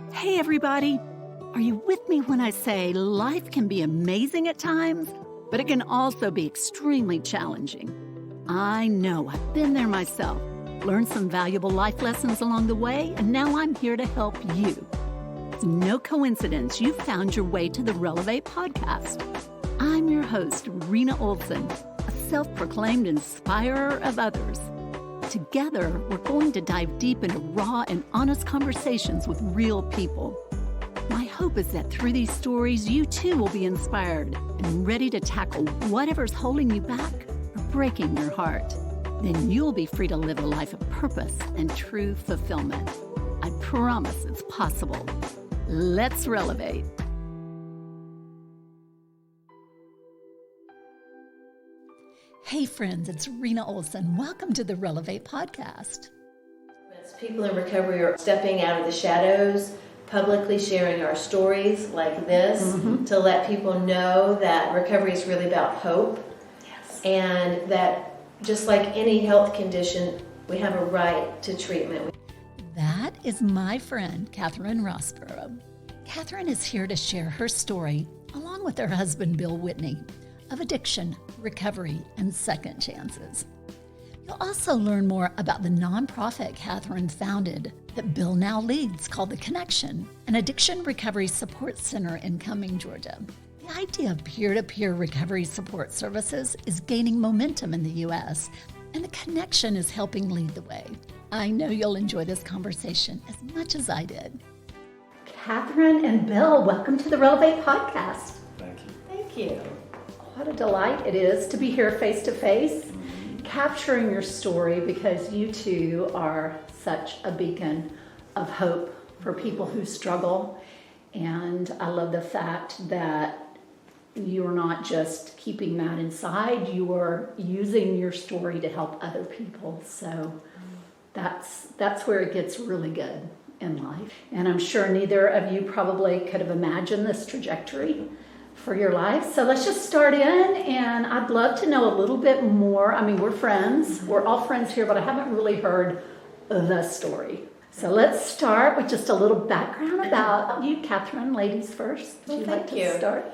Hey everybody! Are you with me when I say life can be amazing at times, but it can also be extremely challenging? I know, I've been there myself, learned some valuable life lessons along the way, and now I'm here to help you. It's no coincidence you found your way to the Rena It podcast. I'm your host, Rena It, a self-proclaimed inspirer of others. Together, we're going to dive deep into raw and honest conversations with real people. My hope is that through these stories, you too will be inspired and ready to tackle whatever's holding you back or breaking your heart. Then you'll be free to live a life of purpose and true fulfillment. I promise it's possible. Let's relevate. Hey friends, it's Rena It. Welcome to the Relevate podcast. People in recovery are stepping out of the shadows, publicly sharing our stories like this to let people know that recovery is really about hope. Yes. And that just like any health condition, we have a right to treatment. That is my friend, Catherine Rosborough. Catherine is here to share her story, along with her husband, Bill Whitney, of addiction, recovery, and second chances. You'll also learn more about the nonprofit Catherine founded that Bill now leads called The Connection, an addiction recovery support center in Cumming, Georgia. The idea of peer-to-peer recovery support services is gaining momentum in the U.S., and The Connection is helping lead the way. I know you'll enjoy this conversation as much as I did. Catherine and Bill, welcome to the Relevate podcast. Thank you. Thank you. What a delight it is to be here face to face, capturing your story, because you two are such a beacon of hope for people who struggle. And I love the fact that you're not just keeping that inside, you are using your story to help other people. So that's where it gets really good in life. And I'm sure neither of you probably could have imagined this trajectory for your life. So let's just start in, and I'd love to know a little bit more. I mean, we're friends. We're all friends here, but I haven't really heard the story. So let's start with just a little background about you, Catherine. Ladies first. Would you like to start?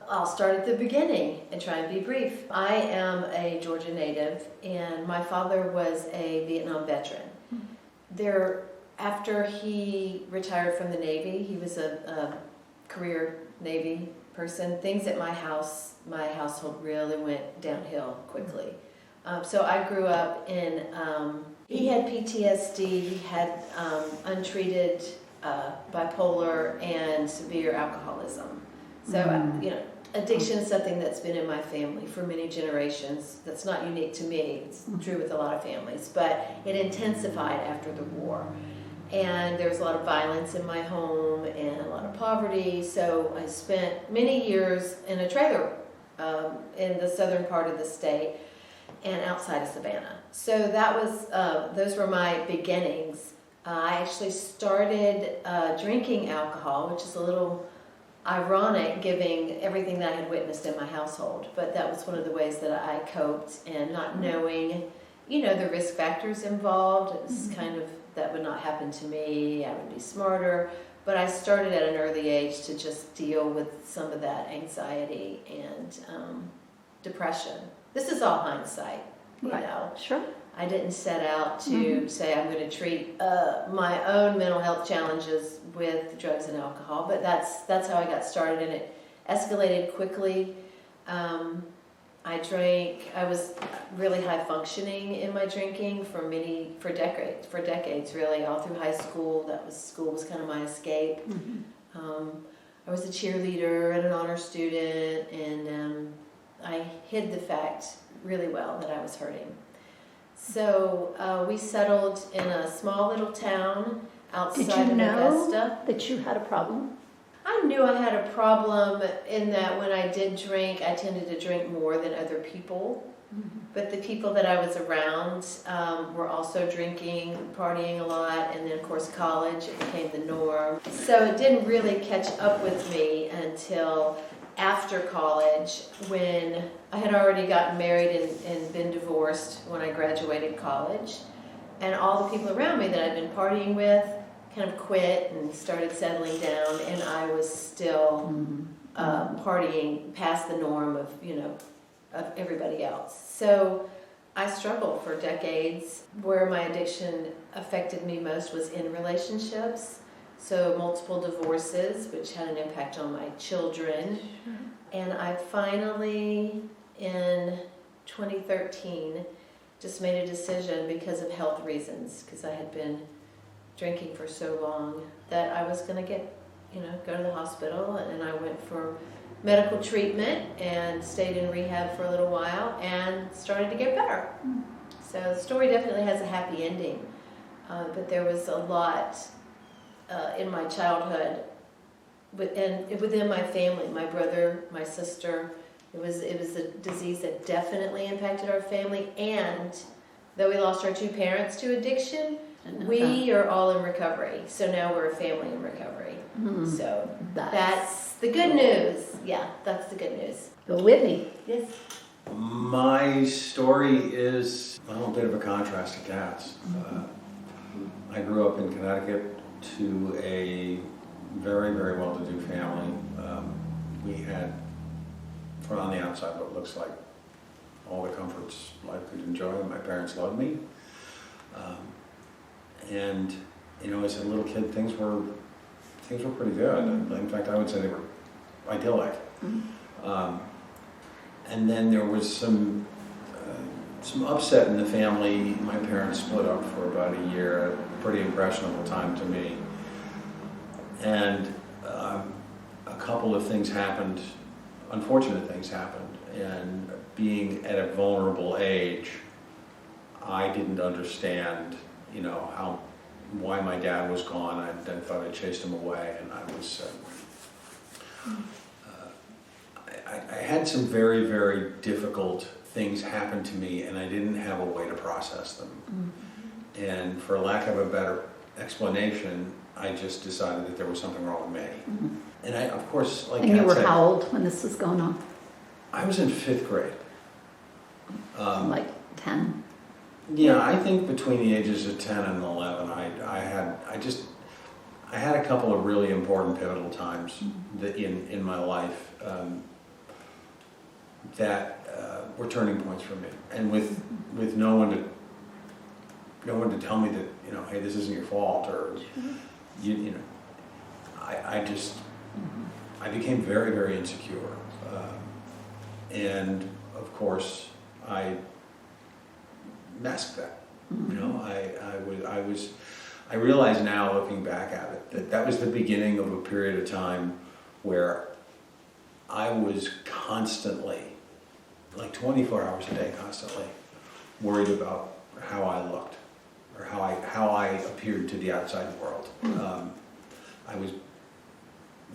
I'll start at the beginning and try and be brief. I am a Georgia native, and my father was a Vietnam veteran. After he retired from the Navy, he was a career Navy person. Things at my household really went downhill quickly. So I grew up in, he had PTSD, he had untreated bipolar and severe alcoholism. So, addiction is something that's been in my family for many generations. That's not unique to me, it's true with a lot of families, but it intensified after the war. And there was a lot of violence in my home and a lot of poverty. So I spent many years in a trailer in the southern part of the state and outside of Savannah. So that was those were my beginnings. I actually started drinking alcohol, which is a little ironic given everything that I had witnessed in my household. But that was one of the ways that I coped, and not knowing, the risk factors involved. It was kind of, that would not happen to me, I would be smarter. But I started at an early age to just deal with some of that anxiety and depression. This is all hindsight, you know. Sure. I didn't set out to say I'm going to treat my own mental health challenges with drugs and alcohol, but that's how I got started, and it escalated quickly. I drank. I was really high functioning in my drinking for decades, really, all through high school. School was kind of my escape. I was a cheerleader and an honor student, and I hid the fact really well that I was hurting. So we settled in a small little town outside of Augusta. Did you know that you had a problem? I knew I had a problem in that when I did drink, I tended to drink more than other people. But the people that I was around were also drinking, partying a lot, and then of course college, it became the norm. So it didn't really catch up with me until after college, when I had already gotten married and been divorced when I graduated college. And all the people around me that I'd been partying with kind of quit and started settling down, and I was still partying past the norm of, of everybody else. So I struggled for decades. Where my addiction affected me most was in relationships. So multiple divorces, which had an impact on my children. Sure. And I finally, in 2013, just made a decision because of health reasons, because I had been drinking for so long, that I was going to go to the hospital, and I went for medical treatment and stayed in rehab for a little while and started to get better. So the story definitely has a happy ending, but there was a lot in my childhood and within my family, my brother, my sister. It was a disease that definitely impacted our family, and though we lost our two parents to addiction, we are all in recovery. So now we're a family in recovery. So that's the good news. Yeah, that's the good news. Well, Whitney. Yes. My story is a bit of a contrast to Kat's. I grew up in Connecticut to a very, very well-to-do family. We had, from on the outside, what looks like all the comforts life could enjoy. My parents loved me. And, as a little kid, things were pretty good. In fact, I would say they were idyllic. And then there was some upset in the family. My parents split up for about a year, a pretty impressionable time to me. And a couple of things happened, unfortunate things happened. And being at a vulnerable age, I didn't understand, why my dad was gone. I thought I chased him away, and I was. I had some very, very difficult things happen to me, and I didn't have a way to process them. And for lack of a better explanation, I just decided that there was something wrong with me. And I, of course, like. And you were how old when this was going on? I was in 5th grade. Like 10. Yeah, I think between the ages of 10 and 11, I had a couple of really important pivotal times in my life that were turning points for me, and with no one to tell me that hey, this isn't your fault, or I became very, very insecure, and of course I masked that. I realize now, looking back at it, that was the beginning of a period of time where I was constantly, like 24 hours a day, constantly worried about how I looked or how I appeared to the outside world. I was,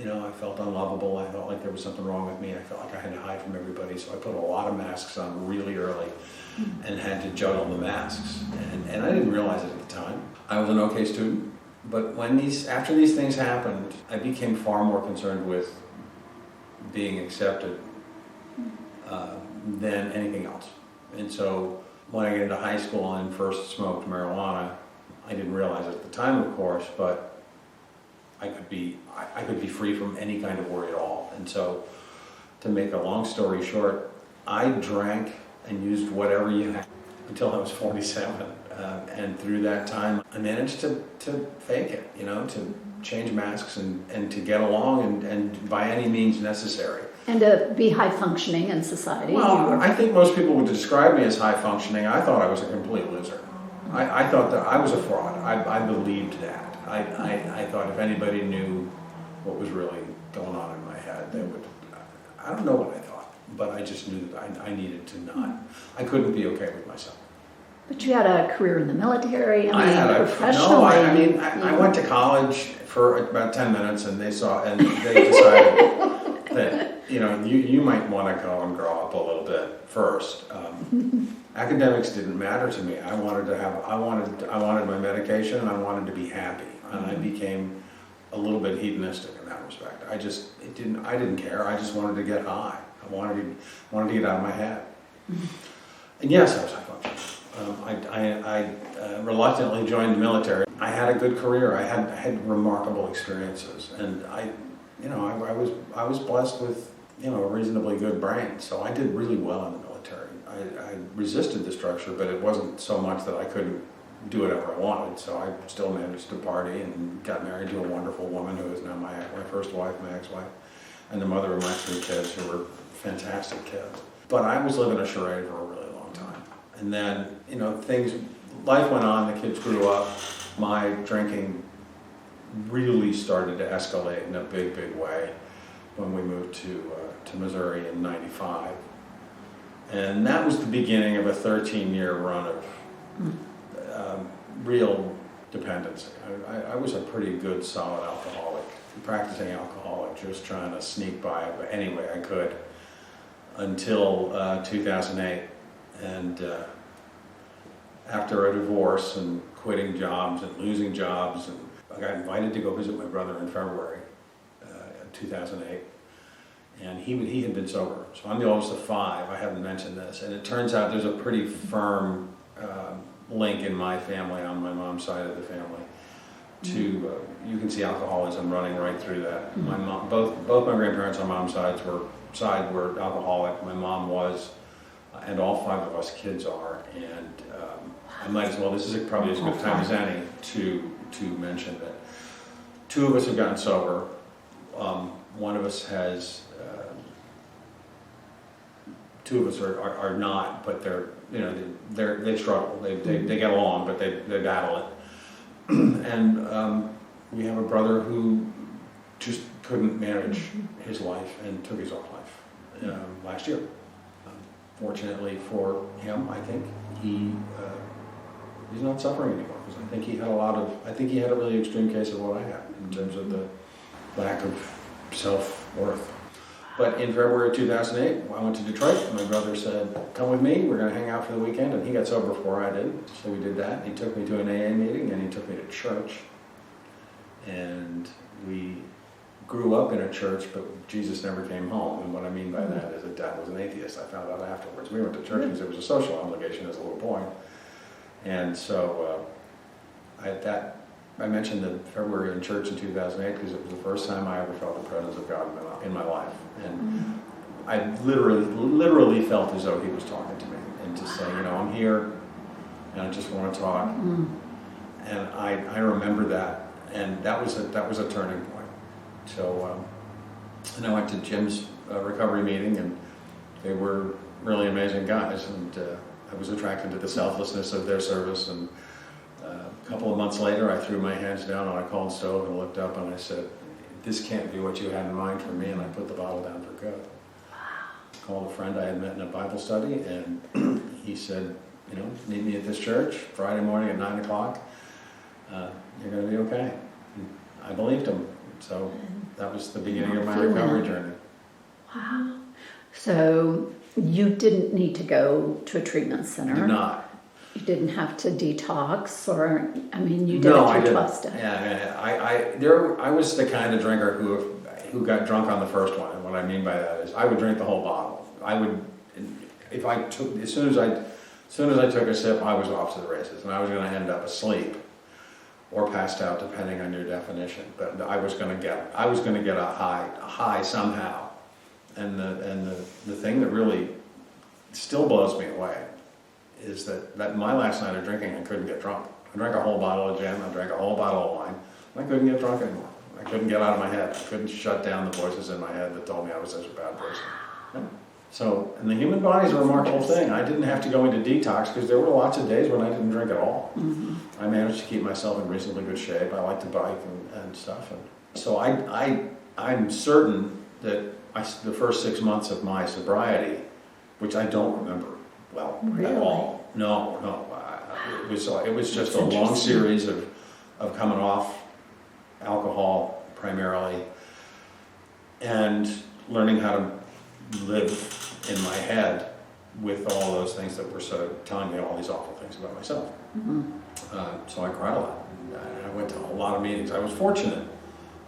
I felt unlovable. I felt like there was something wrong with me. I felt like I had to hide from everybody, so I put a lot of masks on really early and had to juggle the masks. And I didn't realize it at the time. I was an okay student, but after these things happened, I became far more concerned with being accepted than anything else. And so when I got into high school and first smoked marijuana, I didn't realize it at the time, of course, but I could be free from any kind of worry at all. And so, to make a long story short, I drank and used whatever you had until I was 47. And through that time, I managed to fake it, to change masks and to get along and by any means necessary. And to be high functioning in society. Well, I think most people would describe me as high functioning. I thought I was a complete loser. I thought that I was a fraud. I believed that. I thought if anybody knew what was really going on in my head, they would. I don't know what I thought, but I just knew that I needed to not. I couldn't be okay with myself. But you had a career in the military. Professionally. No, I went to college for about 10 minutes, and they decided that you might want to go and grow up a little bit first. Academics didn't matter to me. I wanted my medication, and I wanted to be happy, and I became a little bit hedonistic in that respect. I didn't care. I just wanted to get high. I wanted to get out of my head. And yes, I was high functioning. I reluctantly joined the military. I had a good career. I had remarkable experiences, and I was blessed with a reasonably good brain. So I did really well in the military. I resisted the structure, but it wasn't so much that I couldn't do whatever I wanted. So I still managed to party and got married to a wonderful woman who is now my first wife, my ex-wife, and the mother of my 3 kids, who were fantastic kids. But I was living a charade for a really long time. And then, life went on, the kids grew up, my drinking really started to escalate in a big, big way when we moved to Missouri in '95. And that was the beginning of a 13-year run of real dependency. I was a pretty good, solid alcoholic, practicing alcoholic, just trying to sneak by any way I could until 2008. And after a divorce and quitting jobs and losing jobs, and I got invited to go visit my brother in February 2008. And he had been sober. So I'm the oldest of 5. I haven't mentioned this. And it turns out there's a pretty firm link in my family, on my mom's side of the family, to you can see alcoholism running right through that. My mom, both my grandparents on mom's side were alcoholic. My mom was, and all 5 of us kids are. And I might as well. This is probably as good time as any to mention that 2 of us have gotten sober. One of us has. 2 of us are not, but they struggle. They get along, but they battle it. And we have a brother who just couldn't manage his life and took his own life last year. Fortunately for him, I think he's not suffering anymore, because I think he had a really extreme case of what I had in terms of the lack of self-worth. But in February 2008, I went to Detroit. My brother said, "Come with me, we're going to hang out for the weekend." And he got sober before I did, so we did that. He took me to an AA meeting, and he took me to church. And we grew up in a church, but Jesus never came home. And what I mean by that is that Dad was an atheist. I found out afterwards. We went to church because it was a social obligation as a little boy. And so I mentioned the February in church in 2008 because it was the first time I ever felt the presence of God in my life. And I literally felt as though he was talking to me, and to say, I'm here and I just want to talk. And I remember that, and that was a turning point. So and I went to Jim's recovery meeting, and they were really amazing guys, and I was attracted to the selflessness of their service. And a couple of months later, I threw my hands down on a cold stove and looked up and I said, "This can't be what you had in mind for me," and I put the bottle down for good. Called a friend I had met in a Bible study, and he said, "Meet me at this church Friday morning at 9 o'clock. You're going to be okay." And I believed him. So that was the beginning of my recovery journey. Wow. So you didn't need to go to a treatment center. Did not. You didn't have to detox, or you did it through 12 steps. Yeah. I was the kind of drinker who got drunk on the first one. And what I mean by that is I would drink the whole bottle. I would, if I took, as soon as I took a sip, I was off to the races, and I was going to end up asleep or passed out, depending on your definition. But I was going to get a high somehow. And the thing that really still blows me away is that my last night of drinking, I couldn't get drunk. I drank a whole bottle of gin, I drank a whole bottle of wine, and I couldn't get drunk anymore. I couldn't get out of my head. I couldn't shut down the voices in my head that told me I was such a bad person. Yeah. So, and the human body is a remarkable thing. I didn't have to go into detox because there were lots of days when I didn't drink at all. I managed to keep myself in reasonably good shape. I like to bike and stuff. And so I'm certain that the first 6 months of my sobriety, which I don't remember well at all. No. It was just a long series of coming off alcohol primarily, and learning how to live in my head with all those things that were telling me all these awful things about myself. So I cried a lot. I went to a lot of meetings. I was fortunate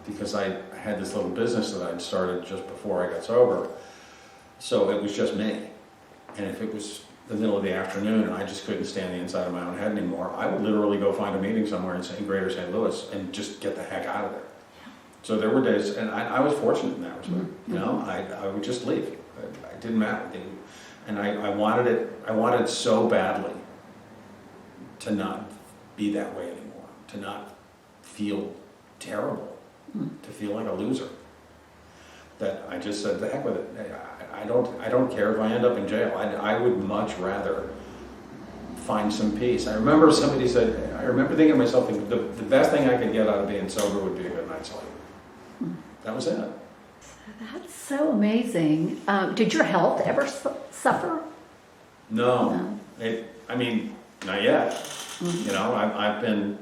because I had this little business that I'd started just before I got sober. So it was just me. And if it was the middle of the afternoon and I just couldn't stand the inside of my own head anymore, I would literally go find a meeting somewhere in Greater St. Louis and just get the heck out of there. So there were days, and I was fortunate in that respect. You know, I would just leave. It didn't matter. And I wanted so badly to not be that way anymore, to not feel terrible, to feel like a loser. That I just said, the heck with it. I don't care if I end up in jail. I would much rather find some peace. I remember somebody said, I remember thinking to myself, the best thing I could get out of being sober would be a good night's sleep. That was it. That's so amazing. Did your health ever suffer? No. I mean, not yet. You know, I've been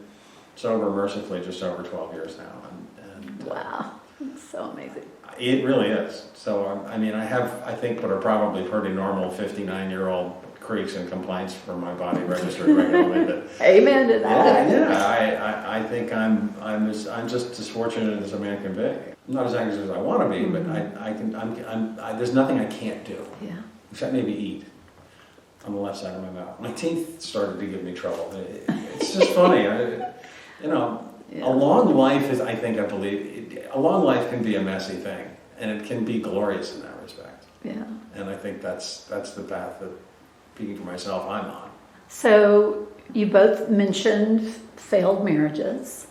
sober mercifully just over 12 years now. And Wow, that's so amazing. It really is. So, I mean, I think what are probably pretty normal 59-year-old creaks and complaints for my body registered regularly. But Amen to that. yeah, I think I'm just as fortunate as a man can be. I'm not as anxious as I want to be, but there's nothing I can't do. Yeah. Except maybe eat on the left side of my mouth. My teeth started to give me trouble. It's just funny. A long life is, I believe, a long life can be a messy thing, and it can be glorious in that respect. Yeah. And I think that's the path that, speaking for myself, I'm on. So you both mentioned failed marriages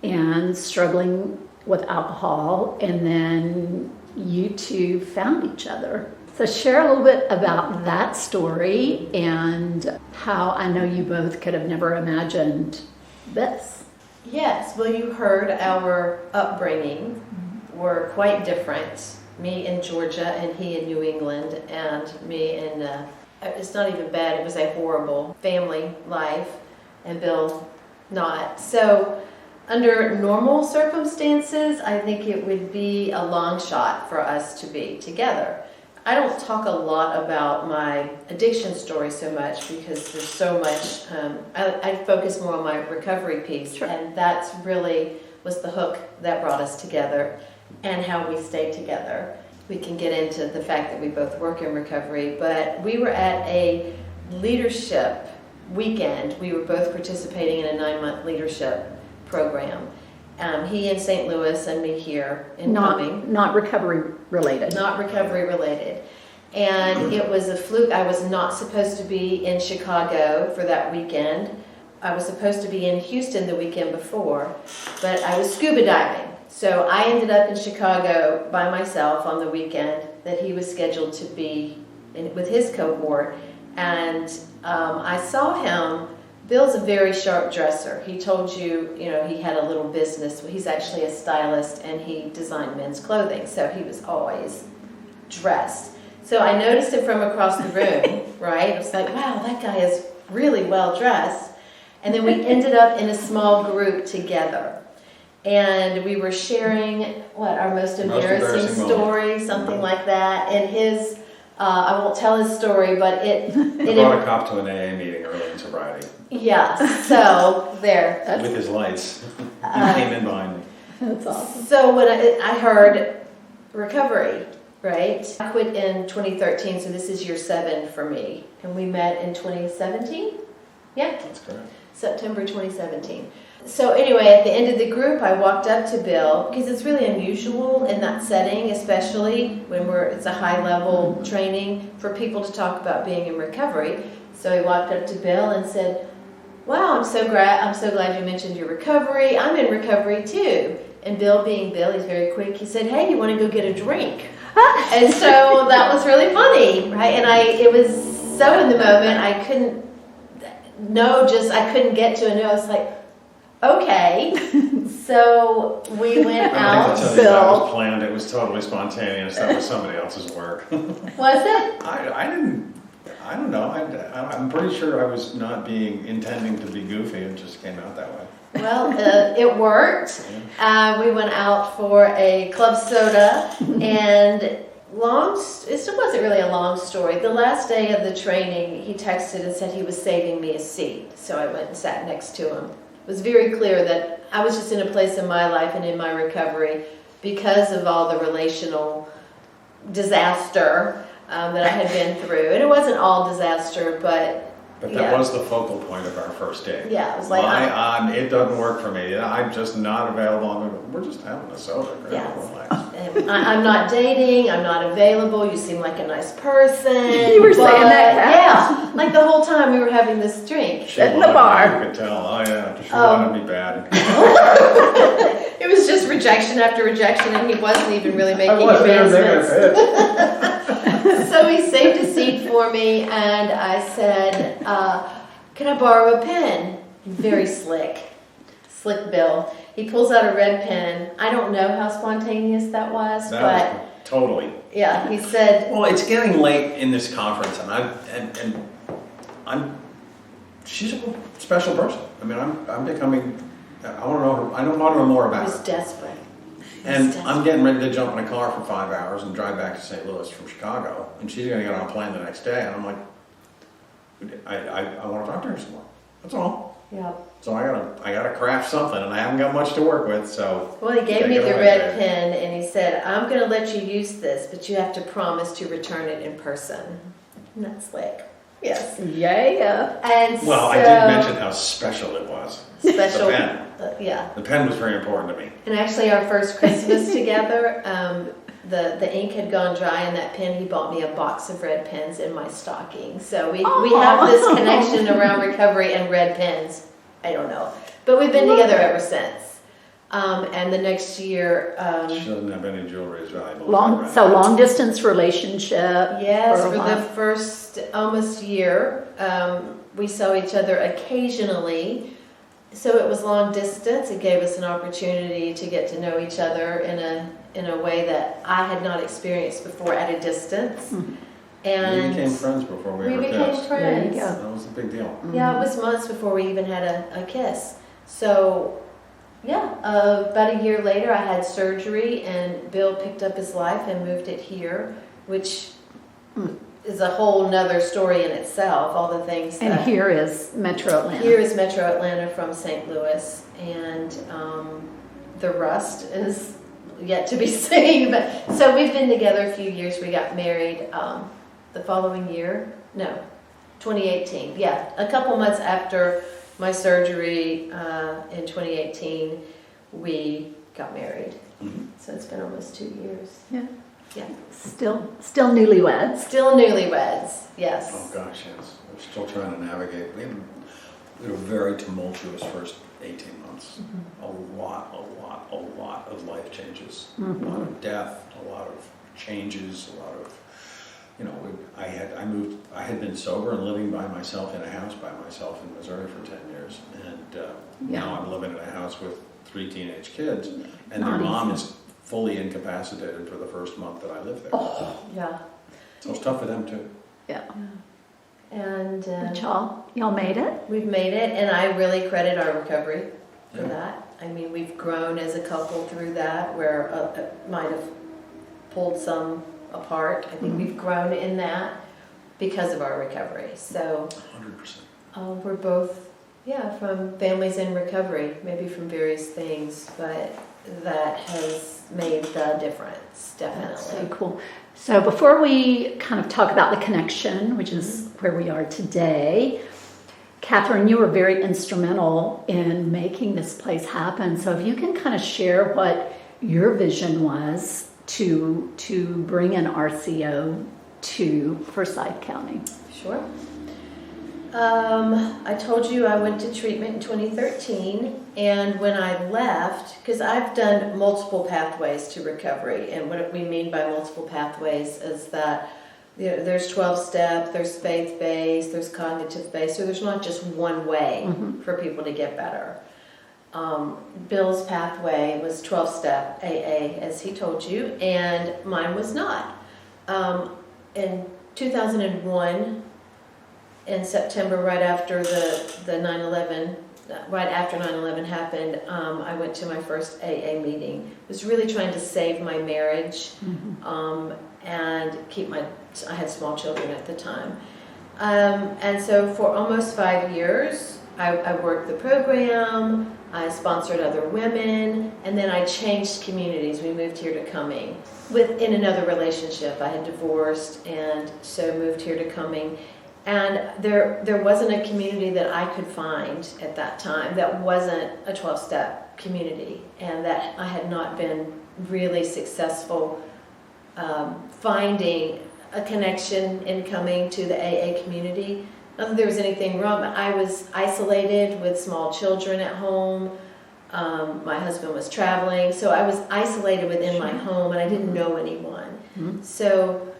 and struggling with alcohol, and then you two found each other. So share a little bit about that story and how I know you both could have never imagined this. Yes, well, you heard our upbringing were quite different. Me in Georgia and he in New England, and me in, it's not even bad, it was a horrible family life, and Bill not. So under normal circumstances, I think it would be a long shot for us to be together. I don't talk a lot about my addiction story so much because there's so much, I focus more on my recovery piece, and that's really was the hook that brought us together and how we stayed together. We can get into the fact that we both work in recovery, but we were at a leadership weekend. We were both participating in a 9-month leadership program. He in St. Louis and me here in Cumming. Not recovery related. Not recovery related. And it was a fluke. I was not supposed to be in Chicago for that weekend. I was supposed to be in Houston the weekend before, but I was scuba diving. So I ended up in Chicago by myself on the weekend that he was scheduled to be with his cohort. And I saw him. Bill's a very sharp dresser. He told you, he had a little business. He's actually a stylist, and he designed men's clothing, so he was always dressed. So I noticed it from across the room, right? I was like, wow, that guy is really well dressed. And then we ended up in a small group together. And we were sharing, our most embarrassing story, something like that. And his, I won't tell his story, but it brought a cop to an AA meeting early in sobriety. Yeah, so there. With his lights. He came in behind me. That's awesome. So when I heard recovery, right? I quit in 2013, so this is year 7 for me. And we met in 2017? Yeah? That's correct. September 2017. So anyway, at the end of the group, I walked up to Bill, because it's really unusual in that setting, especially when it's a high-level training for people to talk about being in recovery. So he walked up to Bill and said, wow, I'm so glad you mentioned your recovery. I'm in recovery too. And Bill, being Bill, he's very quick. He said, hey, you want to go get a drink? And so that was really funny, right? And it was so in the moment, I couldn't get to it. And I was like, okay. So we went out. That was planned. It was totally spontaneous. That was somebody else's work. Was it? I don't know. I'm pretty sure I was not intending to be goofy. It just came out that way. Well, it worked. We went out for a club soda, and it wasn't really a long story. The last day of the training, he texted and said he was saving me a seat. So I went and sat next to him. It was very clear that I was just in a place in my life and in my recovery because of all the relational disaster. that I had been through. And it wasn't all disaster, but But that was the focal point of our first date. Yeah, it was like, it doesn't work for me. I'm just not available. We're just having a soda. Yes. Relax. I'm not dating, I'm not available, you seem like a nice person. You were saying that, Kat. Yeah, like the whole time we were having this drink. She At the wanted bar. me, you could tell. Oh yeah, she wanted me bad. It was just rejection after rejection, and he wasn't even really I making wasn't even taking a advancements. pitch. So he saved a seat for me, and I said, can I borrow a pen? Very slick Bill. He pulls out a red pen. I don't know how spontaneous that was, That but was totally. yeah, he said, Well, it's getting late in this conference, and she's a special person. I mean, I'm becoming. I want to know her. I don't want to know more he about was her. desperate. And I'm getting ready to jump in a car for 5 hours and drive back to St. Louis from Chicago, and she's going to get on a plane the next day, and I'm like, I want to talk to her some more. That's all. Yeah. So I gotta craft something, and I haven't got much to work with. So Well, he gave take me it the away, red babe. pen, and he said, I'm going to let you use this, but you have to promise to return it in person. And that's slick. Yes. Yeah. And Well, so, I did mention how special it was. special. The pen. Yeah. The pen was very important to me. And actually, our first Christmas together, the ink had gone dry in that pen. He bought me a box of red pens in my stocking. So we have this connection around recovery and red pens. I don't know. But we've been together ever since. And the next year... She doesn't have any jewelry as valuable. Long distance relationship. Yes, a for the while. first almost year, we saw each other occasionally. So it was long distance. It gave us an opportunity to get to know each other in a way that I had not experienced before at a distance. Mhm. And We became friends before we ever became kissed. friends. There you go. That was a big deal. Yeah, it was months before we even had a kiss. So, yeah, about a year later, I had surgery, and Bill picked up his life and moved it here, which is a whole nother story in itself. All the things And that here is Metro Atlanta. here is Metro Atlanta from St. Louis, and the rust is yet to be seen. But so we've been together a few years. We got married the following year. No, 2018. Yeah, a couple months after my surgery in 2018, we got married. Mhm. So it's been almost 2 years. Yeah. Yeah. Still newlyweds. Still newlyweds. Yes. Oh gosh, yes. We're still trying to navigate. We had a very tumultuous first 18 months. Mm-hmm. A lot of life changes. Mhm. A lot of death, a lot of changes, a lot of, I had been sober and living by myself in a house by myself in Missouri for 10 years. And now I'm living in a house with 3 teenage kids, and their Not mom easy. is fully incapacitated for the first month that I lived there. Oh, Yeah. So it's tough for them too. yeah. And But y'all made it. we've made it, and I really credit our recovery for Yeah. that. I mean, we've grown as a couple through that, where it might have pulled some apart. I think we've grown in that because of our recovery. So 100%. we're both, from families in recovery, maybe from various things, but that has made the difference, So definitely. cool. So before we kind of talk about the connection, which is where we are today, Catherine, you were very instrumental in making this place happen. So if you can kind of share what your vision was to bring an RCO to Forsyth County. Sure. I told you I went to treatment in 2013, and when I left, because I've done multiple pathways to recovery, and what we mean by multiple pathways is that there's 12-step, there's faith-based, there's cognitive-based, so there's not just one way for people to get better. Bill's pathway was 12-step AA, as he told you, and mine was not. In 2001, in September, right after the 9/11, right after 9/11 happened, I went to my first AA meeting. I was really trying to save my marriage and keep I had small children at the time. And so for almost 5 years, I worked the program. I sponsored other women, and then I changed communities. We moved here to Cumming. In another relationship, I had divorced, and so moved here to Cumming. And there wasn't a community that I could find at that time that wasn't a 12-step community, and that I had not been really successful finding a connection in coming to the AA community. Not that there was anything wrong, but I was isolated with small children at home. My husband was traveling, so I was isolated within my home, and I didn't know anyone. Mm-hmm. So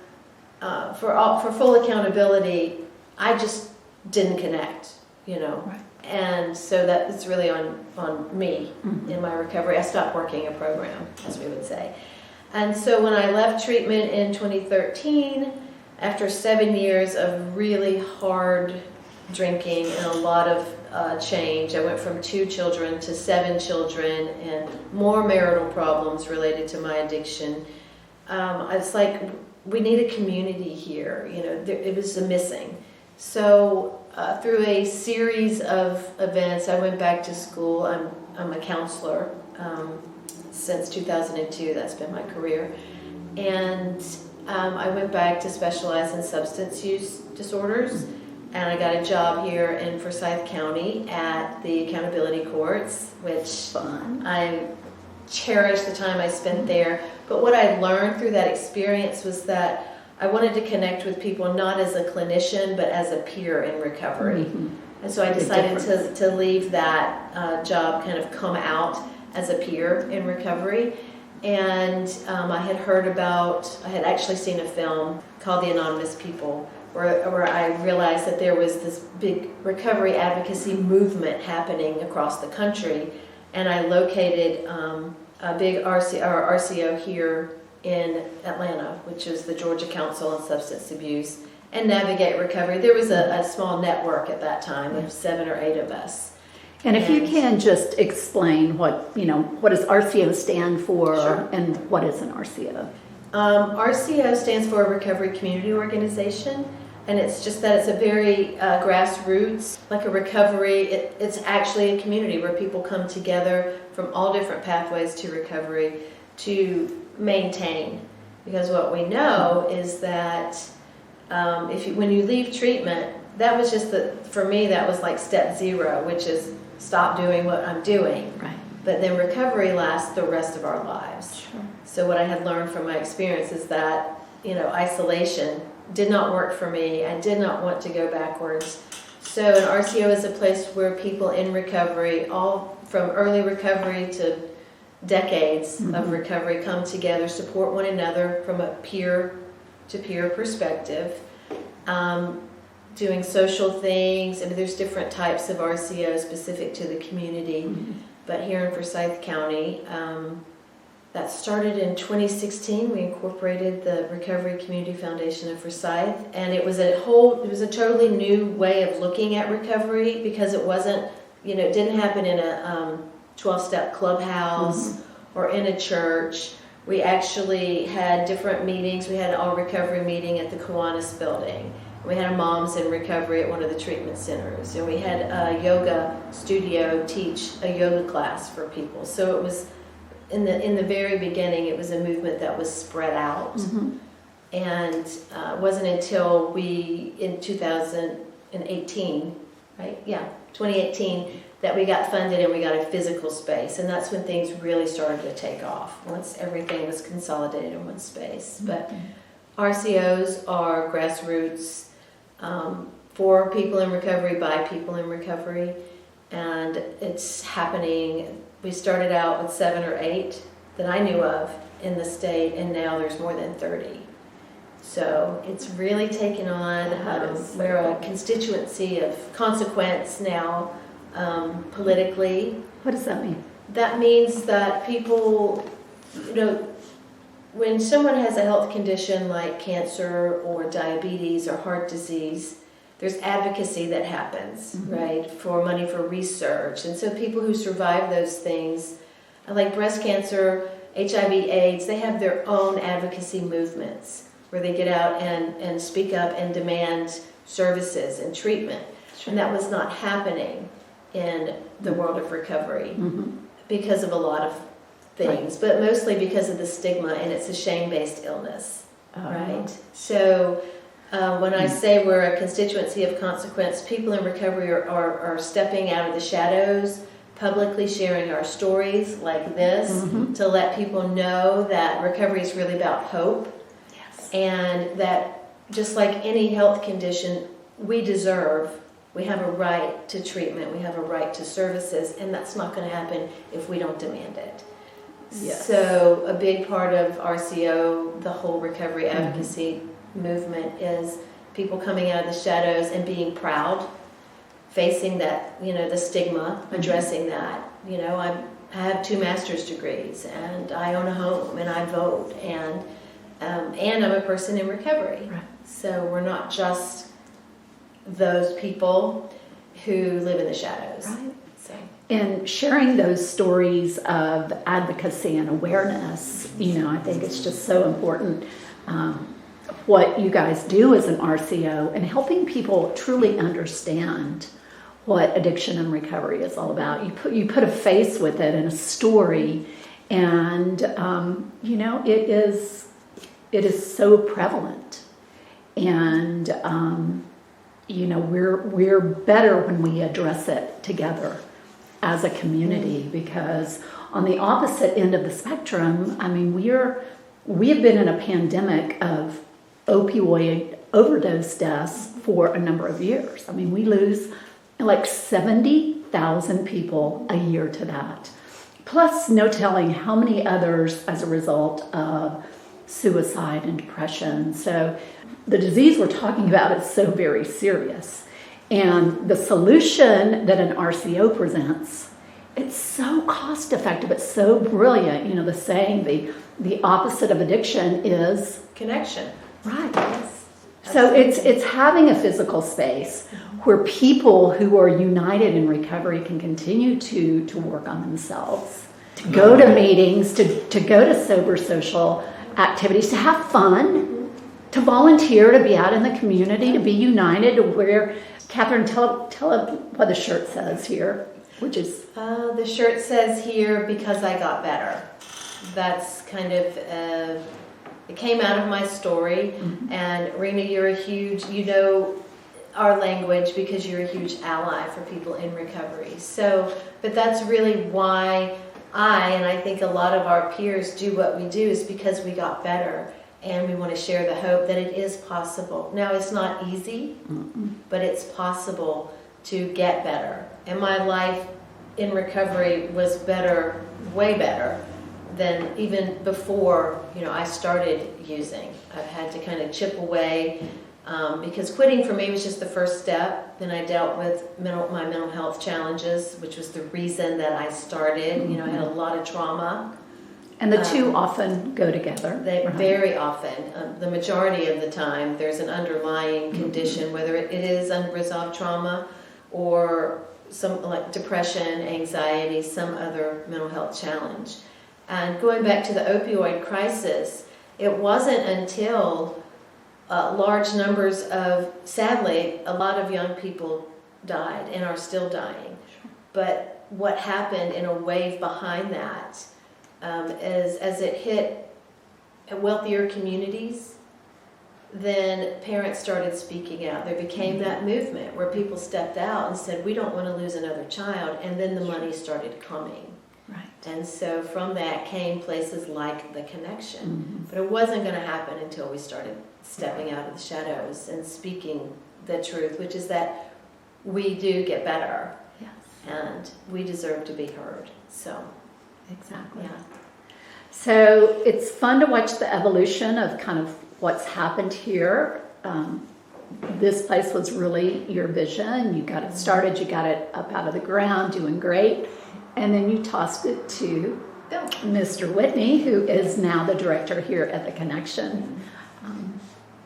for full accountability, I just didn't connect, Right. And so that's really on me in my recovery. I stopped working a program, as we would say. And so when I left treatment in 2013, after 7 years of really hard drinking and a lot of change, I went from 2 children to 7 children and more marital problems related to my addiction. It's like, we need a community here, it was a missing. So through a series of events, I went back to school. I'm a counselor since 2002. That's been my career. And I went back to specialize in substance use disorders. And I got a job here in Forsyth County at the accountability courts, which Fun. I cherish the time I spent there. But what I learned through that experience was that I wanted to connect with people not as a clinician, but as a peer in recovery. Mm-hmm. And so I decided to leave that job, kind of come out as a peer in recovery. And I had actually seen a film called The Anonymous People, where I realized that there was this big recovery advocacy movement happening across the country. And I located a big RCO here in Atlanta, which is the Georgia Council on Substance Abuse, and Navigate Recovery. There was a small network at that time of 7 or 8 of us. And if you can just explain what does RCO stand for, Sure. and what is an RCO? RCO stands for Recovery Community Organization, and it's just that it's a very grassroots, like a recovery. It's actually a community where people come together from all different pathways to recovery to maintain. Because what we know is that when you leave treatment, that was just for me, that was like step 0, which is stop doing what I'm doing. Right. But then recovery lasts the rest of our lives. Sure. So what I had learned from my experience is that, isolation did not work for me. I did not want to go backwards. So an RCO is a place where people in recovery, all from early recovery to decades of recovery, come together, support one another from a peer-to-peer perspective, doing social things. I mean, there's different types of RCOs specific to the community, but here in Forsyth County, that started in 2016. We incorporated the Recovery Community Foundation of Forsyth, and it was a totally new way of looking at recovery, because it wasn't, it didn't happen in a 12-step clubhouse or in a church. We actually had different meetings. We had an all-recovery meeting at the Kiwanis building. We had a Moms in Recovery at one of the treatment centers. And we had a yoga studio teach a yoga class for people. So it was, in the very beginning, it was a movement that was spread out. And it wasn't until in 2018, right? Yeah, 2018, that we got funded and we got a physical space. And that's when things really started to take off, once everything was consolidated in one space. But RCOs are grassroots for people in recovery, by people in recovery. And it's happening. We started out with 7 or 8 that I knew of in the state, and now there's more than 30. So it's really taken on. We're a constituency of consequence now, politically. What does that mean? That means that people, when someone has a health condition like cancer or diabetes or heart disease, there's advocacy that happens, right, for money for research. And so people who survive those things, like breast cancer, HIV, AIDS, they have their own advocacy movements where they get out and speak up and demand services and treatment. And that was not happening in the world of recovery Mm-hmm. because of a lot of things, but mostly because of the stigma, and it's a shame-based illness, right? So when I say we're a constituency of consequence, people in recovery are stepping out of the shadows, publicly sharing our stories like this Mm-hmm. to let people know that recovery is really about hope, Yes. and that just like any health condition, we have a right to treatment, we have a right to services, and that's not going to happen if we don't demand it. Yes. So a big part of RCO, the whole recovery advocacy movement, is people coming out of the shadows and being proud, facing that, the stigma, addressing that. I have 2 master's degrees, and I own a home, and I vote, and I'm a person in recovery. Right. So we're not just those people who live in the shadows. Right. So. And sharing those stories of advocacy and awareness, I think it's just so important. What you guys do as an RCO and helping people truly understand what addiction and recovery is all about. You put a face with it and a story, and it is so prevalent, and we're better when we address it together as a community, because on the opposite end of the spectrum, we have been in a pandemic of opioid overdose deaths for a number of years. We lose like 70,000 people a year to that. Plus, no telling how many others as a result of suicide and depression. So the disease we're talking about is so very serious. And the solution that an RCO presents, it's so cost effective, it's so brilliant. The saying, the opposite of addiction is Connection. right. Yes. So it's having a physical space where people who are united in recovery can continue to work on themselves, to go to meetings, to go to sober social activities, to have fun, to volunteer, to be out in the community, to be united, to wear. Catherine, tell what the shirt says here, which is... The shirt says here, because I got better. That's kind of... it came out of my story, and Rena, you're a huge, our language because you're a huge ally for people in recovery. So, but that's really why I think a lot of our peers do what we do, is because we got better, and we want to share the hope that it is possible. Now, it's not easy, but it's possible to get better. And my life in recovery was better, way better, than even before, I started using. I've had to kind of chip away, because quitting for me was just the first step. Then I dealt with my mental health challenges, which was the reason that I started. I had a lot of trauma. And the two often go together. They right? Very often. The majority of the time, there's an underlying condition, whether it is unresolved trauma or some like depression, anxiety, some other mental health challenge. And going back to the opioid crisis, it wasn't until large numbers of, sadly, a lot of young people died and are still dying. But what happened in a wave behind that is as it hit wealthier communities, then parents started speaking out. There became that movement where people stepped out and said, we don't want to lose another child, and then the money started coming. Right. And so from that came places like The Connection. But it wasn't going to happen until we started stepping out of the shadows and speaking the truth, which is that we do get better. Yes. And we deserve to be heard. So, Exactly. yeah. So it's fun to watch the evolution of kind of what's happened here. This place was really your vision. You got it started, you got it up out of the ground, doing great. And then you tossed it to Bill. Mr. Whitney, who is now the director here at The Connection,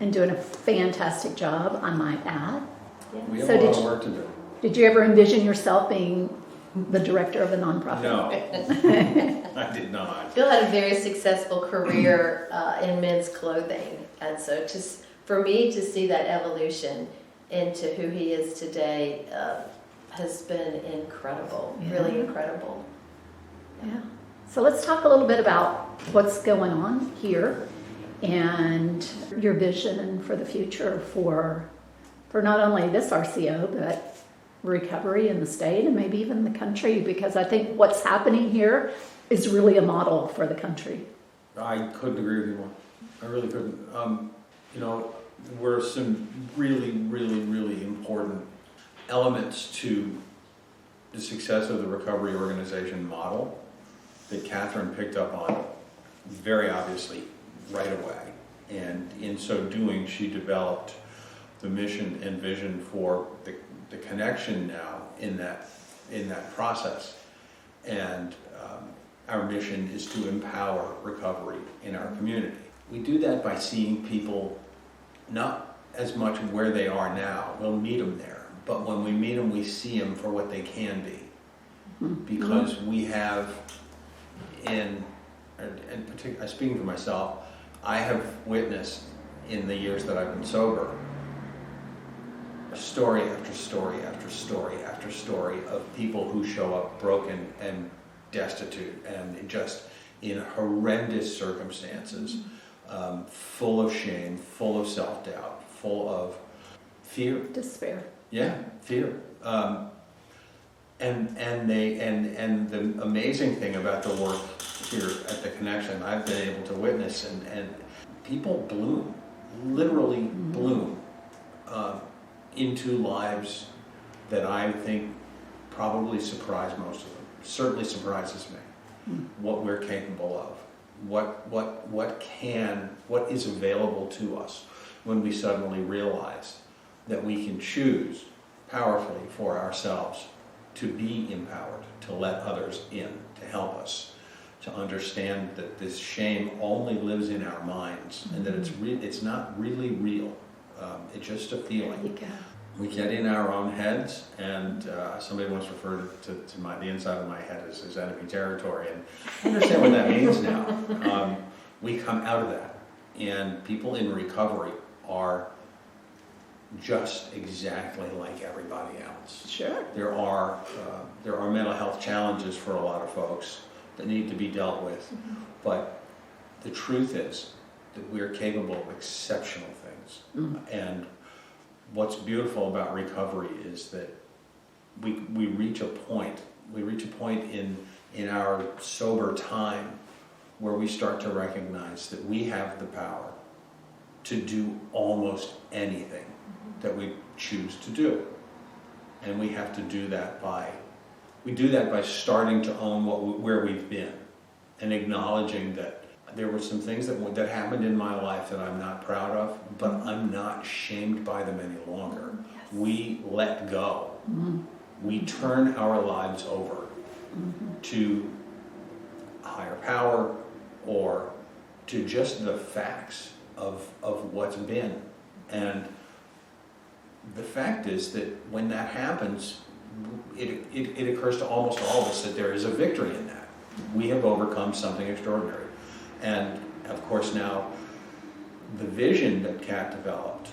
and doing a fantastic job, I might add. We have So a lot did of you- work to do. Did you ever envision yourself being the director of a nonprofit? No, I did not. Bill had a very successful career in men's clothing. And so for me to see that evolution into who he is today has been incredible, Yeah. really incredible. Yeah. So let's talk a little bit about what's going on here and your vision for the future for not only this RCO, but recovery in the state and maybe even the country, because I think what's happening here is really a model for the country. I couldn't agree with you more. I really couldn't. You know, there were some really, really, really important elements to the success of the recovery organization model that Catherine picked up on very obviously right away. And in so doing, she developed the mission and vision for the connection now in that process. And our mission is to empower recovery in our community. We do that by seeing people not as much where they are now. We'll meet them there. But when we meet them, we see them for what they can be. Because we have, and particularly, speaking for myself, I have witnessed in the years that I've been sober, story after story after story after story of people who show up broken and destitute and just in horrendous circumstances, full of shame, full of self-doubt, full of fear. Despair. Yeah, fear. And the amazing thing about the work here at the Connection, I've been able to witness, and people bloom, literally bloom, into lives that I think probably surprise most of them. Certainly surprises me. What we're capable of, what is available to us when we suddenly realize that we can choose powerfully for ourselves to be empowered, to let others in, to help us, to understand that this shame only lives in our minds and that it's not really real. It's just a feeling. We get in our own heads, and somebody once referred to the inside of my head as enemy territory, and I understand what that means now. We come out of that, and people in recovery are just exactly like everybody else. Sure. There are mental health challenges for a lot of folks that need to be dealt with, but the truth is that we're capable of exceptional things. And what's beautiful about recovery is that we reach a point in our sober time where we start to recognize that we have the power to do almost anything that we choose to do. And we have to do that by starting to own where we've been and acknowledging that there were some things that happened in my life that I'm not proud of, but I'm not shamed by them any longer. Yes. We let go. We turn our lives over to a higher power or to just the facts of what's been. And the fact is that when that happens, it occurs to almost all of us that there is a victory in that. We have overcome something extraordinary. And of course now, the vision that Kat developed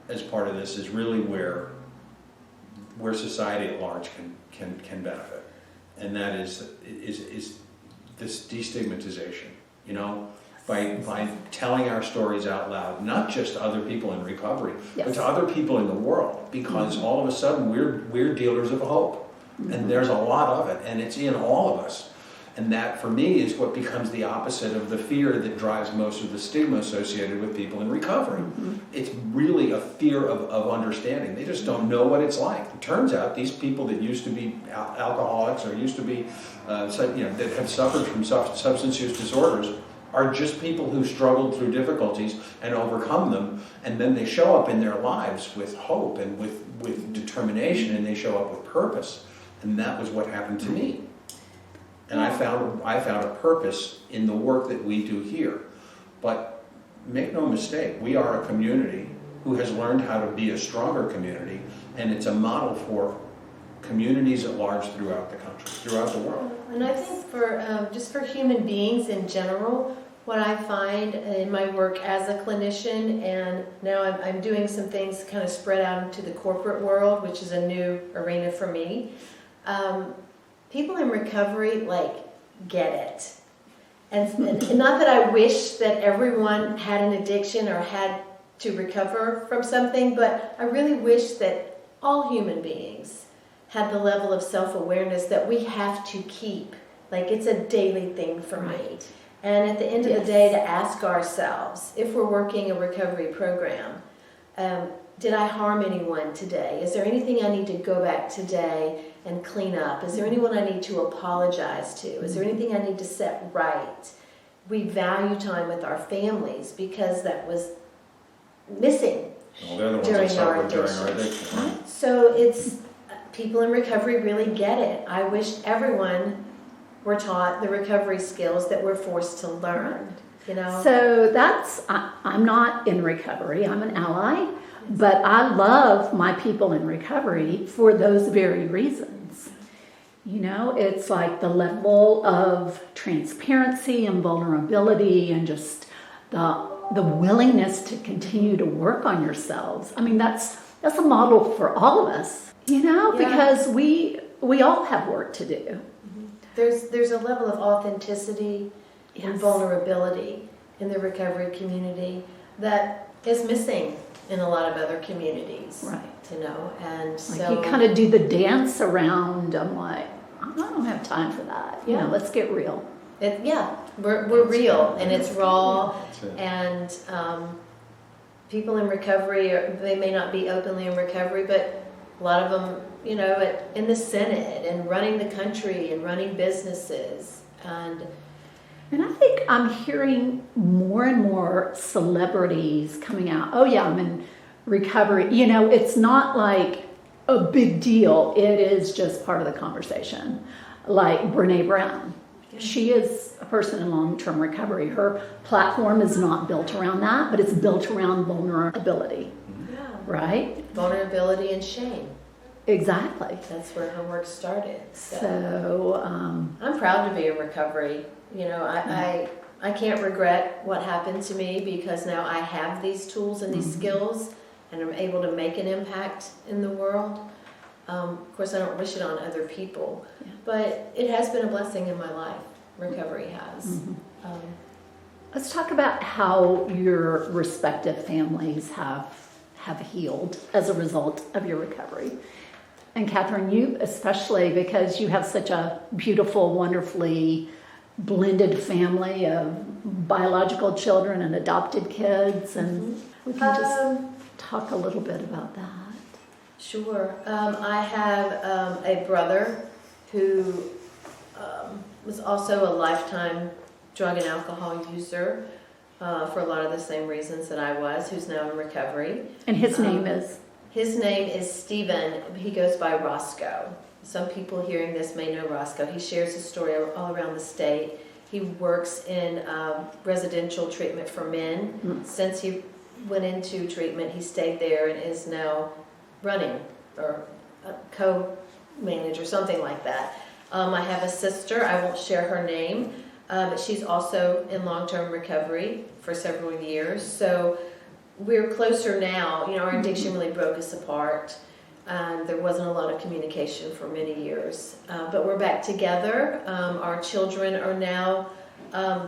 as part of this is really where society at large can benefit, and that is this destigmatization. You know, by telling our stories out loud, not just to other people in recovery, but to other people in the world, because all of a sudden we're dealers of hope, and there's a lot of it, and it's in all of us. And that, for me, is what becomes the opposite of the fear that drives most of the stigma associated with people in recovery. It's really a fear of understanding. They just don't know what it's like. It turns out these people that used to be alcoholics or used to be, that have suffered from substance use disorders are just people who struggled through difficulties and overcome them, and then they show up in their lives with hope and with determination, and they show up with purpose. And that was what happened to me. And I found a purpose in the work that we do here. But make no mistake, we are a community who has learned how to be a stronger community, and it's a model for communities at large throughout the country, throughout the world. And I think for just for human beings in general, what I find in my work as a clinician, and now I'm doing some things kind of spread out into the corporate world, which is a new arena for me. People in recovery, like, get it. And not that I wish that everyone had an addiction or had to recover from something, but I really wish that all human beings had the level of self-awareness that we have to keep. Like, it's a daily thing for me. And at the end of the day, to ask ourselves, if we're working a recovery program, did I harm anyone today? Is there anything I need to go back today and clean up? Is there anyone I need to apologize to? Is there anything I need to set right? We value time with our families because that was missing during our addiction. So it's, people in recovery really get it. I wish everyone were taught the recovery skills that we're forced to learn, you know? So I'm not in recovery, I'm an ally, but I love my people in recovery for those very reasons. You know, it's like the level of transparency and vulnerability and just the willingness to continue to work on yourselves. I mean, that's a model for all of us, you know, because we all have work to do. There's a level of authenticity and vulnerability in the recovery community that is missing in a lot of other communities. Right. You know, and like so you kind of do the dance around. I'm like, I don't have time for that. You know, let's get real. We're real, and it's raw, and people in recovery, they may not be openly in recovery, but a lot of them, you know, in the Senate and running the country and running businesses. And I think I'm hearing more and more celebrities coming out. Oh yeah, I'm in recovery. You know, it's not like a big deal. It is just part of the conversation. Like Brene Brown. She is a person in long-term recovery. Her platform is not built around that, but it's built around vulnerability. Yeah. Right? Vulnerability and shame. Exactly. That's where her work started. So I'm proud to be in recovery. You know, I can't regret what happened to me because now I have these tools and these skills and I'm able to make an impact in the world. Of course, I don't wish it on other people, but it has been a blessing in my life. Recovery has. Let's talk about how your respective families have healed as a result of your recovery. And Catherine, you especially, because you have such a beautiful, wonderfully blended family of biological children and adopted kids, and we can just talk a little bit about that. Sure. I have a brother who was also a lifetime drug and alcohol user for a lot of the same reasons that I was, who's now in recovery. And his name is? His name is Stephen. He goes by Roscoe. Some people hearing this may know Roscoe. He shares his story all around the state. He works in residential treatment for men. Since he went into treatment, he stayed there and is now running or co-manager, something like that. I have a sister. I won't share her name, but she's also in long-term recovery for several years. So we're closer now. You know, our addiction really broke us apart. There wasn't a lot of communication for many years. But we're back together. Our children are now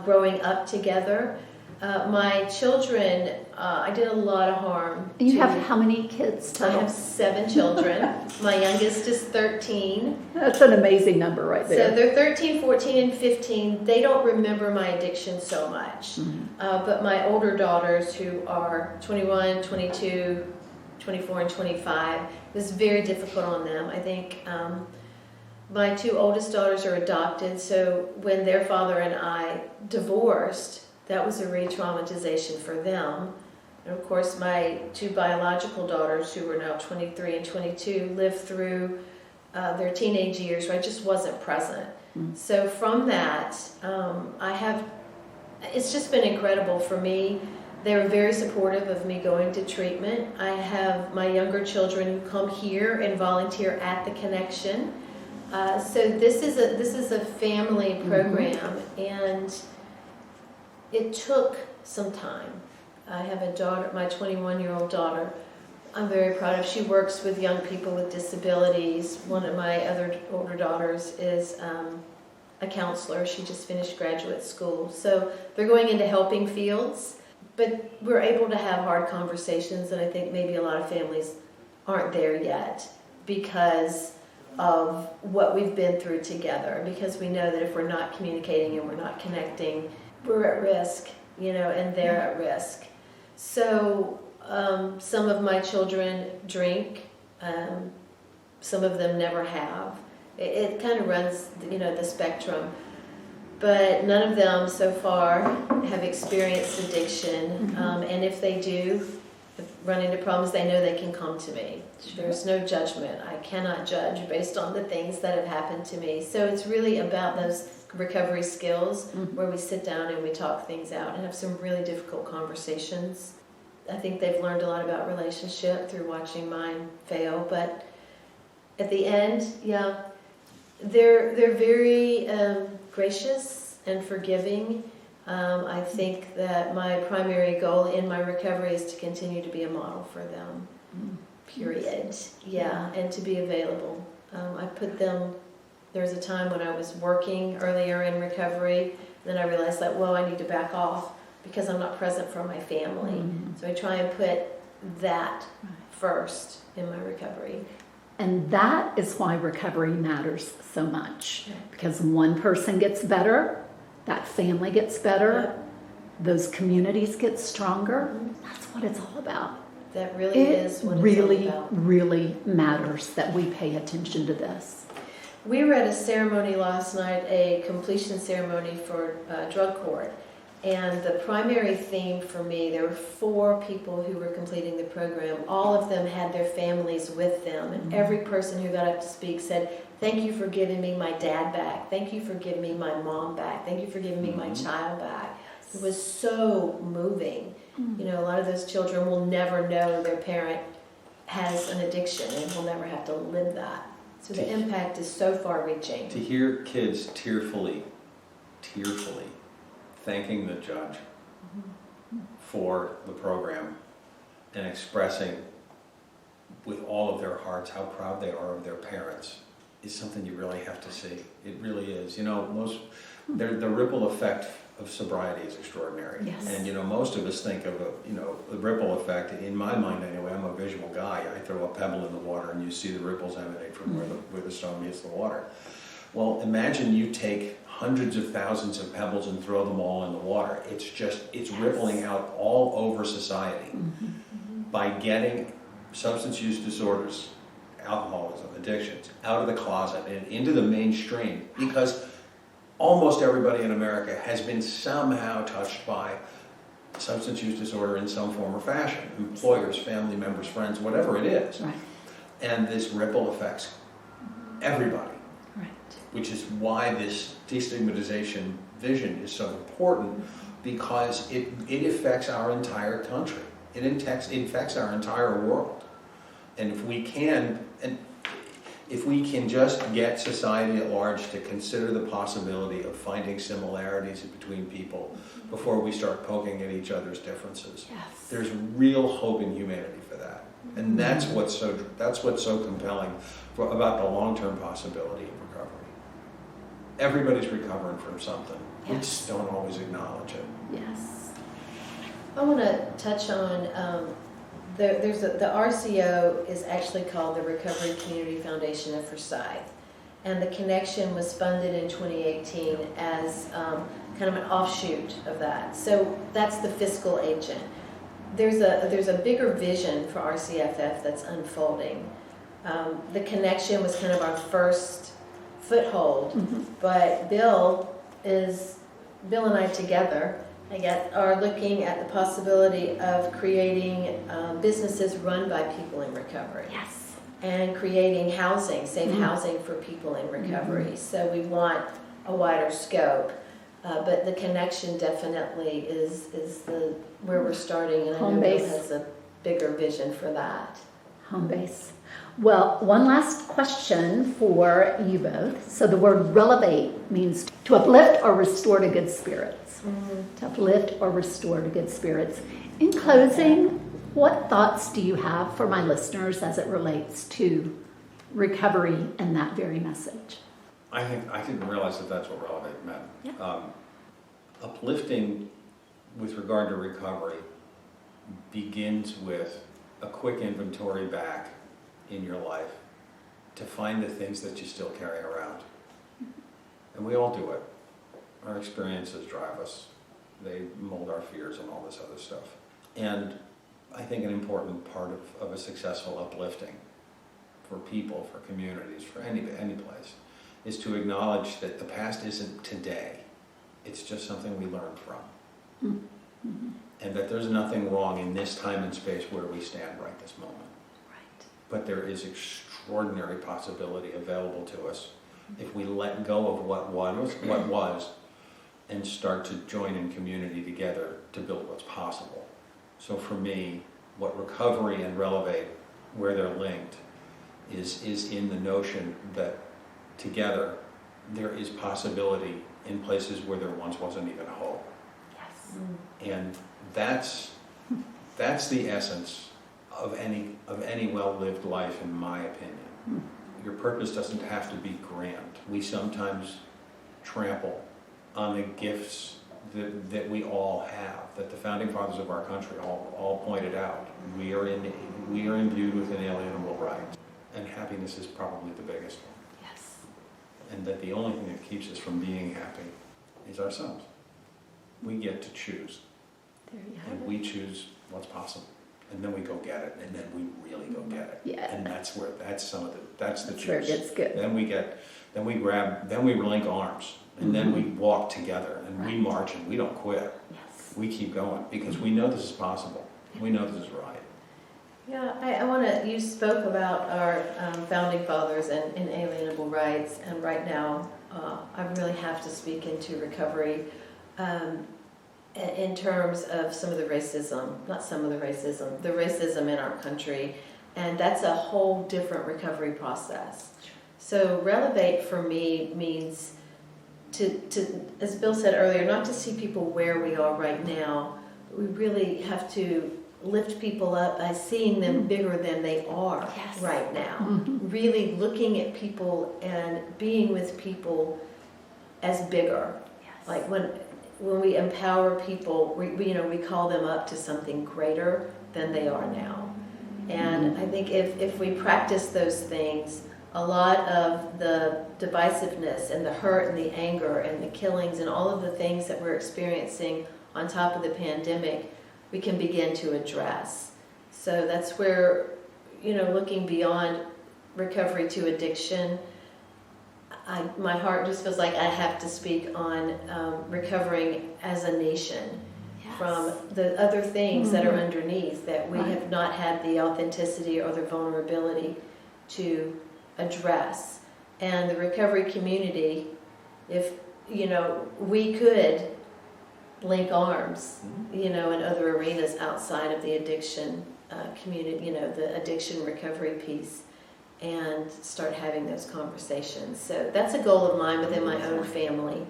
growing up together. My children, I did a lot of harm. You have how many kids total? I have 7 children. My youngest is 13. That's an amazing number right there. So they're 13, 14, and 15. They don't remember my addiction so much. But my older daughters, who are 21, 22, 24, and 25, it was very difficult on them. I think my 2 oldest daughters are adopted, so when their father and I divorced, that was a re-traumatization for them. And of course, my 2 biological daughters, who are now 23 and 22, lived through their teenage years where I just wasn't present. So from that, it's just been incredible for me. They were very supportive of me going to treatment. I have my younger children who come here and volunteer at the Connection. So this is a family program, and it took some time. I have a daughter, my 21-year-old daughter, I'm very proud of. She works with young people with disabilities. One of my other older daughters is a counselor. She just finished graduate school. So they're going into helping fields, but we're able to have hard conversations, and I think maybe a lot of families aren't there yet because of what we've been through together, because we know that if we're not communicating and we're not connecting, we're at risk, and they're at risk. So some of my children drink, some of them never have. It kind of runs, the spectrum. But none of them so far have experienced addiction. And if they do run into problems, they know they can come to me. There's no judgment. I cannot judge based on the things that have happened to me. So it's really about those recovery skills where we sit down and we talk things out and have some really difficult conversations. I think they've learned a lot about relationship through watching mine fail, but at the end, they're very gracious and forgiving. I think that my primary goal in my recovery is to continue to be a model for them, period. And to be available. I put them, there was a time when I was working earlier in recovery, then I realized that, I need to back off because I'm not present for my family. So I try and put that first in my recovery. And that is why recovery matters so much. Because one person gets better, that family gets better, those communities get stronger. That's what it's all about. That really is what it's all about. It really matters that we pay attention to this. We were at a ceremony last night, a completion ceremony for drug court. And the primary theme for me, there were 4 people who were completing the program. All of them had their families with them. And every person who got up to speak said, "Thank you for giving me my dad back. Thank you for giving me my mom back. Thank you for giving me my child back." It was so moving. A lot of those children will never know their parent has an addiction and will never have to live that. So the impact is so far reaching. To hear kids tearfully thanking the judge for the program and expressing with all of their hearts how proud they are of their parents is something you really have to see. It really is. The ripple effect of sobriety is extraordinary. Yes. And most of us think of the ripple effect. In my mind anyway, I'm a visual guy. I throw a pebble in the water and you see the ripples emanate from where the stone meets the water. Well, imagine you take hundreds of thousands of pebbles and throw them all in the water. It's rippling out all over society. By getting substance use disorders, alcoholism, addictions, out of the closet and into the mainstream, because almost everybody in America has been somehow touched by substance use disorder in some form or fashion. Employers, family members, friends, whatever it is. Right. And this ripple affects everybody. Which is why this destigmatization vision is so important, because it affects our entire country. It infects our entire world. And if we can just get society at large to consider the possibility of finding similarities between people before we start poking at each other's differences, there's real hope in humanity for that. And that's what's so compelling about the long-term possibility of recovery. Everybody's recovering from something. We just don't always acknowledge it. Yes. I want to touch on the RCO is actually called the Recovery Community Foundation of Forsyth, and the connection was funded in 2018 as kind of an offshoot of that. So that's the fiscal agent. There's a bigger vision for RCFF that's unfolding. The connection was kind of our first foothold, but Bill and I together, are looking at the possibility of creating businesses run by people in recovery. Yes. And creating housing, safe housing for people in recovery. So we want a wider scope, but the connection definitely is where we're starting, and I know Bill has a bigger vision for that. Home base. Well, one last question for you both. So the word relevate means to uplift or restore to good spirits. To uplift or restore to good spirits. In closing, what thoughts do you have for my listeners as it relates to recovery and that very message? I didn't realize that that's what relevate meant. Yeah. Uplifting with regard to recovery begins with a quick inventory back in your life to find the things that you still carry around. And we all do it. Our experiences drive us. They mold our fears and all this other stuff. And I think an important part of a successful uplifting for people, for communities, for any place, is to acknowledge that the past isn't today. It's just something we learned from. Mm-hmm. And that there's nothing wrong in this time and space where we stand right this moment. Right. But there is extraordinary possibility available to us if we let go of what was and start to join in community together to build what's possible. So for me, what recovery and relevate, where they're linked, is in the notion that together there is possibility in places where there once wasn't even hope. Yes. And that's the essence of any well-lived life, in my opinion. Your purpose doesn't have to be grand. We sometimes trample on the gifts that we all have, that the founding fathers of our country all pointed out. We are imbued with inalienable rights, and happiness is probably the biggest one. Yes. And that the only thing that keeps us from being happy is ourselves. We get to choose, There you have and it. we choose what's possible, and then we go get it, and then we really go get it. Yeah. And that's the That's juice. where it gets good. Then we link arms, and then we walk together, and we Right. march, and we don't quit. Yes. We keep going because we know this is possible. We know this is right. Yeah, I want to, you spoke about our founding fathers and inalienable rights, and right now I really have to speak into recovery in terms of the racism in our country, and that's a whole different recovery process. So relevate for me means to, as Bill said earlier, not to see people where we are right now. We really have to lift people up by seeing them bigger than they are right now. Really looking at people and being with people as bigger. Yes. Like when we empower people, we call them up to something greater than they are now. And I think if we practice those things, a lot of the divisiveness and the hurt and the anger and the killings and all of the things that we're experiencing on top of the pandemic, we can begin to address. So that's where, looking beyond recovery to addiction, my heart just feels like I have to speak on recovering as a nation from the other things that are underneath that we have not had the authenticity or the vulnerability to address. And the recovery community, if we could link arms, in other arenas outside of the addiction community, the addiction recovery piece, and start having those conversations. So that's a goal of mine within my own family,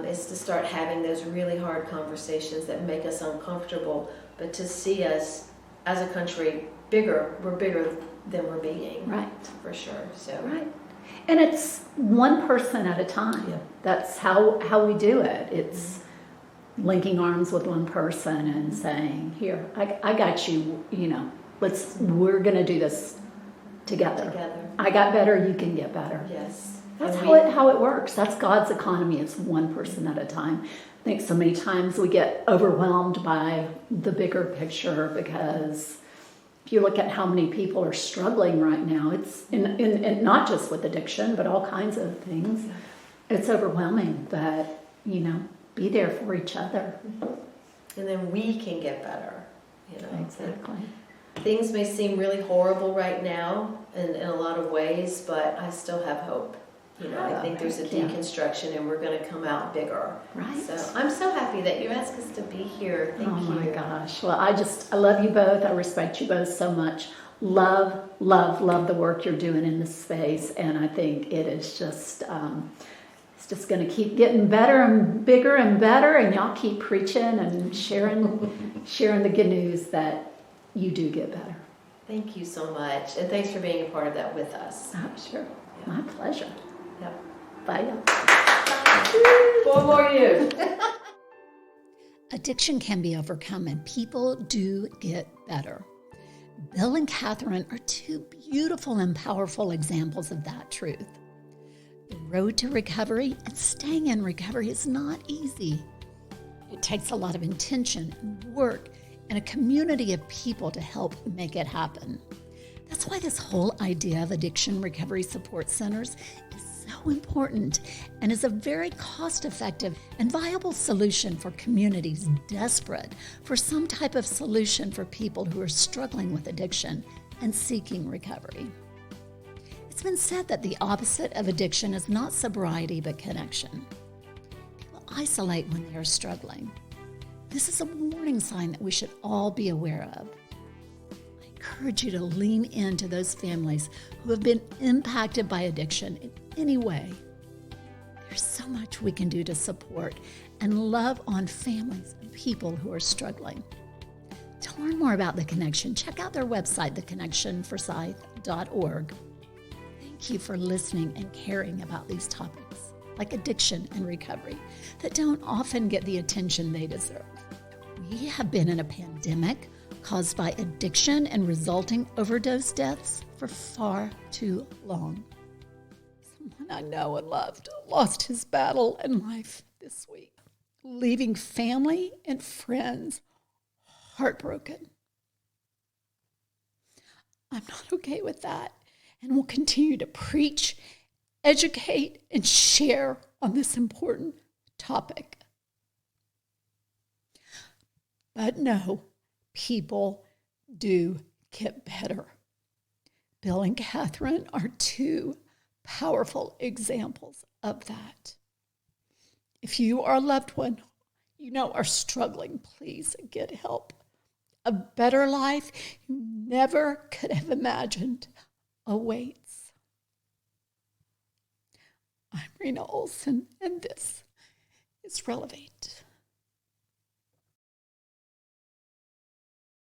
is to start having those really hard conversations that make us uncomfortable, but to see us as a country bigger. We're bigger than we're being. Right. For sure. So. Right. And it's one person at a time. Yeah. That's how we do it. It's linking arms with one person and saying, here, I got you, we're going to do this together. I got better, you can get better. Yes. That's how it works. That's God's economy. It's one person at a time. I think so many times we get overwhelmed by the bigger picture because if you look at how many people are struggling right now, it's in not just with addiction, but all kinds of things. It's overwhelming, but, be there for each other. And then we can get better. Exactly. Things may seem really horrible right now in a lot of ways, but I still have hope. I think there's a deconstruction and we're going to come out bigger. Right. So I'm so happy that you asked us to be here. Thank you. Oh my gosh. Well, I love you both. I respect you both so much. love the work you're doing in this space, and I think it is just it's just going to keep getting better and bigger and better, and y'all keep preaching and sharing the good news that you do get better. Thank you so much, and thanks for being a part of that with us. Sure. My pleasure. Yep. Bye, y'all. 4 more years. Addiction can be overcome and people do get better. Bill and Catherine are 2 beautiful and powerful examples of that truth. The road to recovery and staying in recovery is not easy. It takes a lot of intention and work and a community of people to help make it happen. That's why this whole idea of addiction recovery support centers is so important and is a very cost-effective and viable solution for communities desperate for some type of solution for people who are struggling with addiction and seeking recovery. It's been said that the opposite of addiction is not sobriety but connection. People isolate when they are struggling. This is a warning sign that we should all be aware of. I encourage you to lean into those families who have been impacted by addiction in any way. There's so much we can do to support and love on families and people who are struggling. To learn more about The Connection, check out their website, theconnectionforsyth.org. Thank you for listening and caring about these topics, like addiction and recovery, that don't often get the attention they deserve. We have been in a pandemic caused by addiction and resulting overdose deaths for far too long. Someone I know and loved lost his battle and life this week, leaving family and friends heartbroken. I'm not okay with that, and will continue to preach, educate, and share on this important topic. But no, people do get better. Bill and Catherine are 2 powerful examples of that. If you or a loved one you know are struggling, please get help. A better life you never could have imagined awaits. I'm Rena Olson, and this is Relevate.